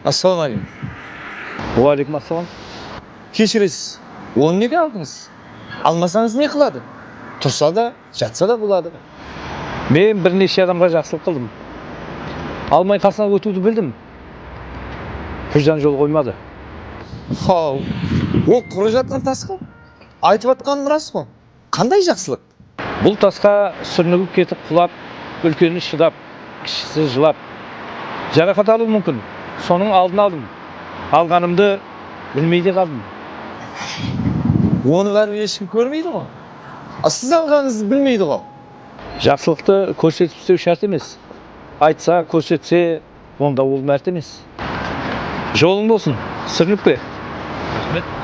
Assalamualaikum. Aleyküm assalam. Kechirasiz. Onu nega aldınız? Almasanız ne qiladi? Tursa da, jatsa da bo'ladi. Men bir necha odamga yaxshilik qildim. Almay qasam o'tuvdi bildim. Hujjan yo'l qo'ymadi. Hov. O qurajatdan tasqi. Aytayotganim rost-ku. Qanday yaxshilik? Бұл тасқа сүрінігіп кетіп құлап, үлкені шыдап, кішісі жылап. Жарақат алу мүмкін. Соның алдын алдым. Алғанымды білмейде қалдым. Onu verіп ешкім көрмейді ғой. Сіз алғаныңызды білмейді ғой. Жақсылықты көрсетіп істеу шарт емес. Айтса, көрсетсе, онда ол мәрт емес. Жолың болсын, сүрініп пе? Рахмет.